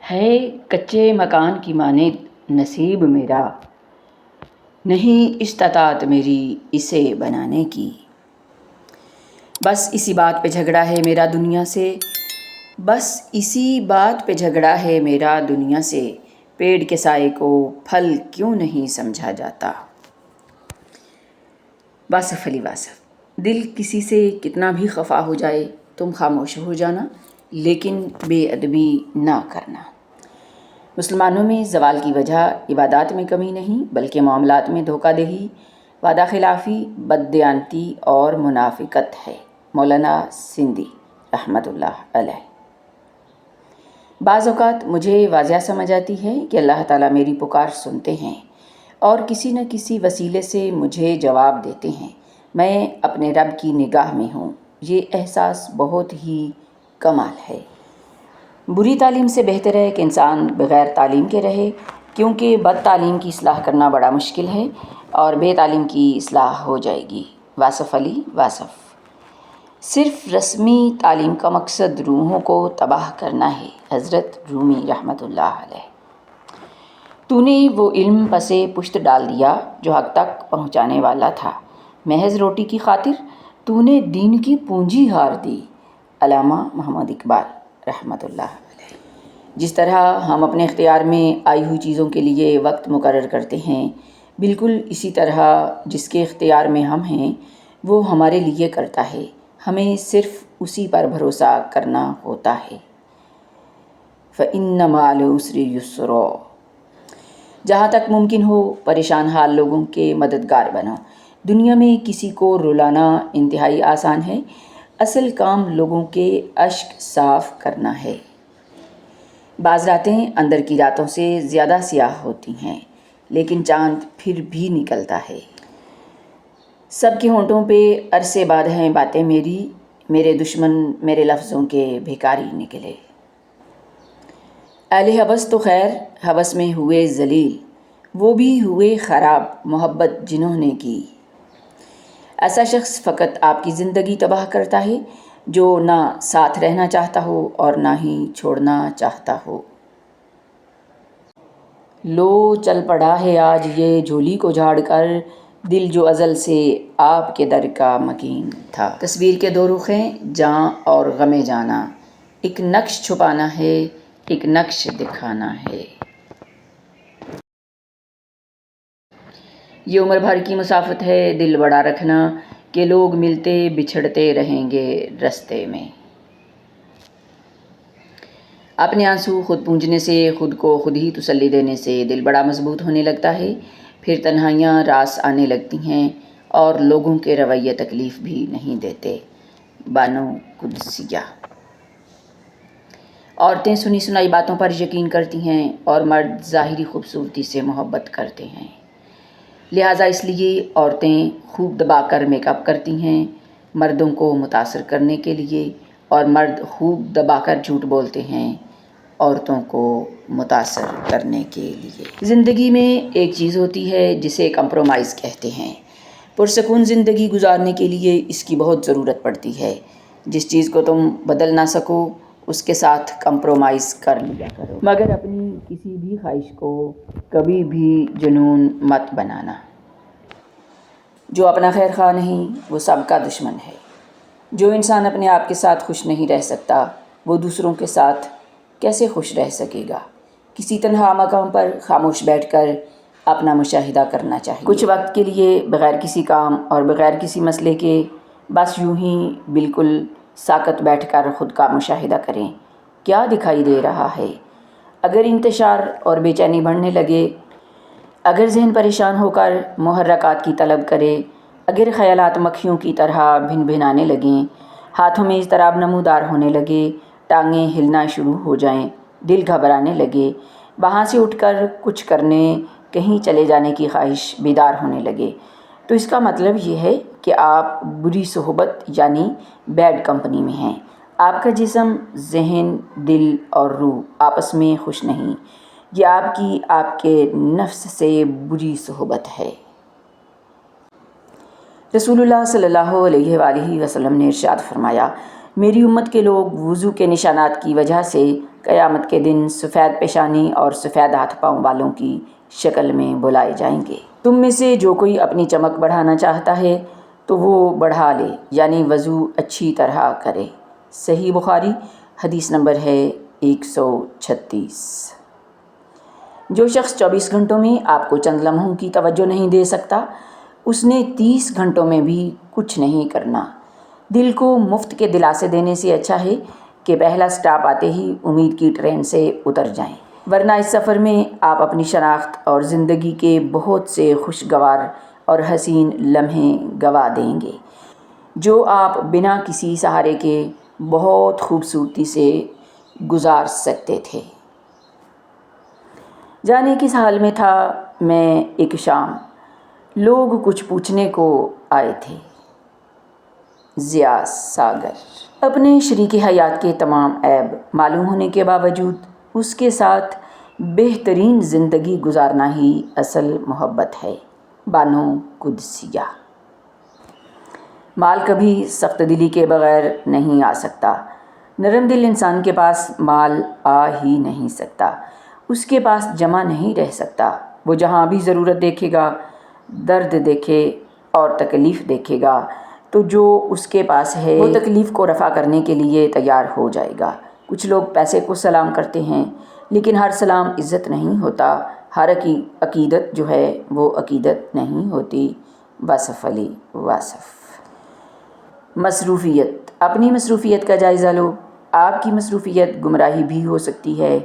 ہے کچے مکان کی مانند نصیب میرا، نہیں استطاعت میری اسے بنانے کی۔ بس اسی بات پہ جھگڑا ہے میرا دنیا سے، بس اسی بات پہ جھگڑا ہے میرا دنیا سے، پیڑ کے سائے کو پھل کیوں نہیں سمجھا جاتا۔ واصف علی واصف۔ دل کسی سے کتنا بھی خفا ہو جائے تم خاموش ہو جانا، لیکن بے ادبی نہ کرنا۔ مسلمانوں میں زوال کی وجہ عبادات میں کمی نہیں بلکہ معاملات میں دھوکہ دہی، وعدہ خلافی، بددیانتی اور منافقت ہے۔ مولانا سندھی رحمۃ اللہ علیہ۔ بعض اوقات مجھے واضح سمجھ آتی ہے کہ اللہ تعالیٰ میری پکار سنتے ہیں اور کسی نہ کسی وسیلے سے مجھے جواب دیتے ہیں۔ میں اپنے رب کی نگاہ میں ہوں، یہ احساس بہت ہی کمال ہے۔ بری تعلیم سے بہتر ہے کہ انسان بغیر تعلیم کے رہے، کیونکہ بد تعلیم کی اصلاح کرنا بڑا مشکل ہے اور بے تعلیم کی اصلاح ہو جائے گی۔ واصف علی واصف۔ صرف رسمی تعلیم کا مقصد روحوں کو تباہ کرنا ہے۔ حضرت رومی رحمۃ اللہ علیہ۔ تو نے وہ علم پسے پشت ڈال دیا جو حق تک پہنچانے والا تھا، محض روٹی کی خاطر تو نے دین کی پونجی ہار دی۔ علامہ محمد اقبال رحمۃ اللہ علیہ۔ جس طرح ہم اپنے اختیار میں آئی ہوئی چیزوں کے لیے وقت مقرر کرتے ہیں، بالکل اسی طرح جس کے اختیار میں ہم ہیں وہ ہمارے لیے کرتا ہے، ہمیں صرف اسی پر بھروسہ کرنا ہوتا ہے۔ فَإِنَّ مَعَ الْعُسْرِ يُسْرًا۔ جہاں تک ممکن ہو پریشان حال لوگوں کے مددگار بنو۔ دنیا میں کسی کو رلانا انتہائی آسان ہے، اصل کام لوگوں کے اشک صاف کرنا ہے۔ بعض راتیں اندر کی راتوں سے زیادہ سیاہ ہوتی ہیں، لیکن چاند پھر بھی نکلتا ہے۔ سب کے ہونٹوں پہ عرصے بعد ہیں باتیں میری، میرے دشمن میرے لفظوں کے بھکاری نکلے۔ اہل ہوس تو خیر ہوس میں ہوئے ذلیل، وہ بھی ہوئے خراب محبت جنہوں نے کی۔ ایسا شخص فقط آپ کی زندگی تباہ کرتا ہے جو نہ ساتھ رہنا چاہتا ہو اور نہ ہی چھوڑنا چاہتا ہو۔ لو چل پڑا ہے آج یہ جھولی کو جھاڑ کر، دل جو ازل سے آپ کے در کا مکین تھا۔ تصویر کے دو رخ ہیں، جاں اور غم جانا، ایک نقش چھپانا ہے، ایک نقش دکھانا ہے۔ یہ عمر بھر کی مسافت ہے دل بڑا رکھنا، کہ لوگ ملتے بچھڑتے رہیں گے رستے میں۔ اپنے آنسو خود پونجنے سے، خود کو خود ہی تسلی دینے سے دل بڑا مضبوط ہونے لگتا ہے، پھر تنہائیاں راس آنے لگتی ہیں اور لوگوں کے رویے تکلیف بھی نہیں دیتے۔ بانو قدسیہ۔ عورتیں سنی سنائی باتوں پر یقین کرتی ہیں اور مرد ظاہری خوبصورتی سے محبت کرتے ہیں، لہٰذا اس لیے عورتیں خوب دبا کر میک اپ کرتی ہیں مردوں کو متاثر کرنے کے لیے، اور مرد خوب دبا کر جھوٹ بولتے ہیں عورتوں کو متاثر کرنے کے لیے۔ زندگی میں ایک چیز ہوتی ہے جسے کمپرومائز کہتے ہیں۔ پرسکون زندگی گزارنے کے لیے اس کی بہت ضرورت پڑتی ہے۔ جس چیز کو تم بدل نہ سکو اس کے ساتھ کمپرومائز کر لیا کرو، مگر اپنی کسی بھی خواہش کو کبھی بھی جنون مت بنانا۔ جو اپنا خیر خواہ نہیں وہ سب کا دشمن ہے۔ جو انسان اپنے آپ کے ساتھ خوش نہیں رہ سکتا وہ دوسروں کے ساتھ کیسے خوش رہ سکے گا؟ کسی تنہا مقام پر خاموش بیٹھ کر اپنا مشاہدہ کرنا چاہیے۔ کچھ وقت کے لیے بغیر کسی کام اور بغیر کسی مسئلے کے بس یوں ہی بالکل ساکت بیٹھ کر خود کا مشاہدہ کریں۔ کیا دکھائی دے رہا ہے؟ اگر انتشار اور بے چینی بڑھنے لگے، اگر ذہن پریشان ہو کر محرکات کی طلب کرے، اگر خیالات مکھیوں کی طرح بھن بھنانے لگیں، ہاتھوں میں اضطراب نمودار ہونے لگے، ٹانگیں ہلنا شروع ہو جائیں، دل گھبرانے لگے، وہاں سے اٹھ کر کچھ کرنے، کہیں چلے جانے کی خواہش بیدار ہونے لگے، تو اس کا مطلب یہ ہے کہ آپ بری صحبت یعنی بیڈ کمپنی میں ہیں۔ آپ کا جسم، ذہن، دل اور روح آپس میں خوش نہیں، یہ آپ کے نفس سے بری صحبت ہے۔ رسول اللہ صلی اللہ علیہ وآلہ وسلم نے ارشاد فرمایا، میری امت کے لوگ وضو کے نشانات کی وجہ سے قیامت کے دن سفید پیشانی اور سفید ہاتھ پاؤں والوں کی شکل میں بلائے جائیں گے۔ تم میں سے جو کوئی اپنی چمک بڑھانا چاہتا ہے تو وہ بڑھا لے، یعنی وضو اچھی طرح کرے۔ صحیح بخاری، حدیث نمبر ہے 136۔ جو شخص 24 گھنٹوں میں آپ کو چند لمحوں کی توجہ نہیں دے سکتا، اس نے 30 گھنٹوں میں بھی کچھ نہیں کرنا۔ دل کو مفت کے دلاسے دینے سے اچھا ہے کہ پہلا سٹاپ آتے ہی امید کی ٹرین سے اتر جائیں، ورنہ اس سفر میں آپ اپنی شناخت اور زندگی کے بہت سے خوشگوار اور حسین لمحے گنوا دیں گے جو آپ بنا کسی سہارے کے بہت خوبصورتی سے گزار سکتے تھے۔ جانے کس حال میں تھا میں ایک شام، لوگ کچھ پوچھنے کو آئے تھے۔ ضیاء ساگر۔ اپنے شریک حیات کے تمام عیب معلوم ہونے کے باوجود اس کے ساتھ بہترین زندگی گزارنا ہی اصل محبت ہے۔ بانو قدسیہ۔ مال کبھی سخت دلی کے بغیر نہیں آ سکتا۔ نرم دل انسان کے پاس مال آ ہی نہیں سکتا، اس کے پاس جمع نہیں رہ سکتا۔ وہ جہاں بھی ضرورت دیکھے گا، درد دیکھے اور تکلیف دیکھے گا تو جو اس کے پاس ہے وہ تکلیف کو رفع کرنے کے لیے تیار ہو جائے گا۔ کچھ لوگ پیسے کو سلام کرتے ہیں، لیکن ہر سلام عزت نہیں ہوتا، ہر عقیدت جو ہے وہ عقیدت نہیں ہوتی۔ واصف علی واصف۔ مصروفیت۔ اپنی مصروفیت کا جائزہ لو۔ آپ کی مصروفیت گمراہی بھی ہو سکتی ہے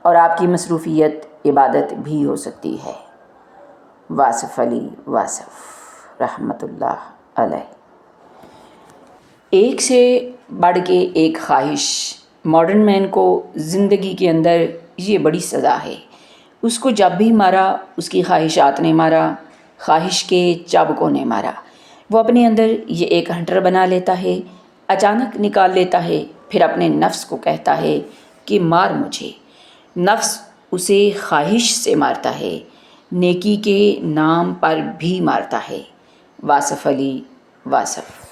اور آپ کی مصروفیت عبادت بھی ہو سکتی ہے۔ واصف علی واصف رحمۃ اللہ علیہ۔ ایک سے بڑھ کے ایک خواہش۔ ماڈرن مین کو زندگی کے اندر یہ بڑی سزا ہے۔ اس کو جب بھی مارا اس کی خواہشات نے مارا، خواہش کے چابکوں نے مارا۔ وہ اپنے اندر یہ ایک ہنٹر بنا لیتا ہے، اچانک نکال لیتا ہے، پھر اپنے نفس کو کہتا ہے کہ مار مجھے۔ نفس اسے خواہش سے مارتا ہے، نیکی کے نام پر بھی مارتا ہے۔ واصف علی واصف۔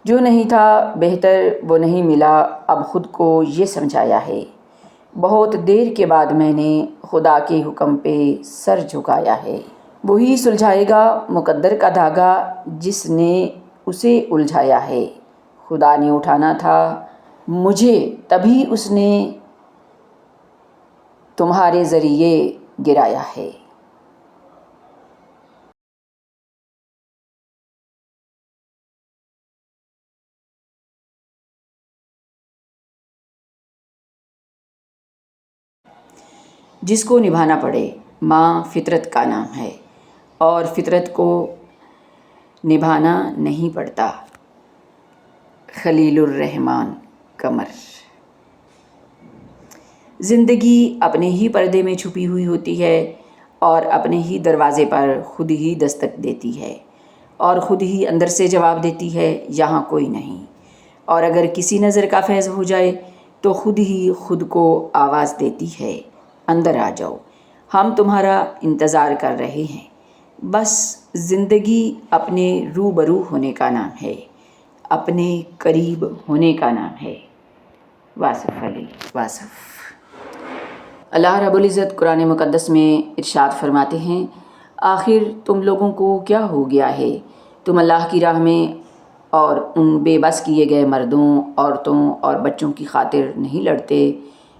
جو نہیں تھا بہتر وہ نہیں ملا، اب خود کو یہ سمجھایا ہے۔ بہت دیر کے بعد میں نے خدا کے حکم پہ سر جھکایا ہے۔ وہی سلجھائے گا مقدر کا دھاگا جس نے اسے الجھایا ہے۔ خدا نے اٹھانا تھا مجھے تبھی اس نے تمہارے ذریعے گرایا ہے۔ جس کو نبھانا پڑے، ماں فطرت کا نام ہے اور فطرت کو نبھانا نہیں پڑتا۔ خلیل الرحمن قمر۔ زندگی اپنے ہی پردے میں چھپی ہوئی ہوتی ہے اور اپنے ہی دروازے پر خود ہی دستک دیتی ہے اور خود ہی اندر سے جواب دیتی ہے یہاں کوئی نہیں، اور اگر کسی نظر کا فیض ہو جائے تو خود ہی خود کو آواز دیتی ہے اندر آ جاؤ، ہم تمہارا انتظار کر رہے ہیں۔ بس زندگی اپنے روبرو ہونے کا نام ہے، اپنے قریب ہونے کا نام ہے۔ واصف علی واصف۔ اللہ رب العزت قرآن مقدس میں ارشاد فرماتے ہیں، آخر تم لوگوں کو کیا ہو گیا ہے؟ تم اللہ کی راہ میں اور ان بے بس کیے گئے مردوں، عورتوں اور بچوں کی خاطر نہیں لڑتے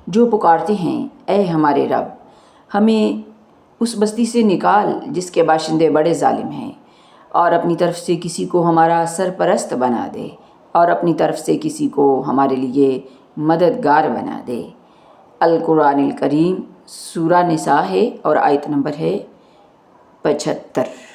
جو پکارتے ہیں اے ہمارے رب، ہمیں اس بستی سے نکال جس کے باشندے بڑے ظالم ہیں، اور اپنی طرف سے کسی کو ہمارا سرپرست بنا دے اور اپنی طرف سے کسی کو ہمارے لیے مددگار بنا دے۔ القرآن الکریم سورہ نساء ہے اور آیت نمبر ہے 75۔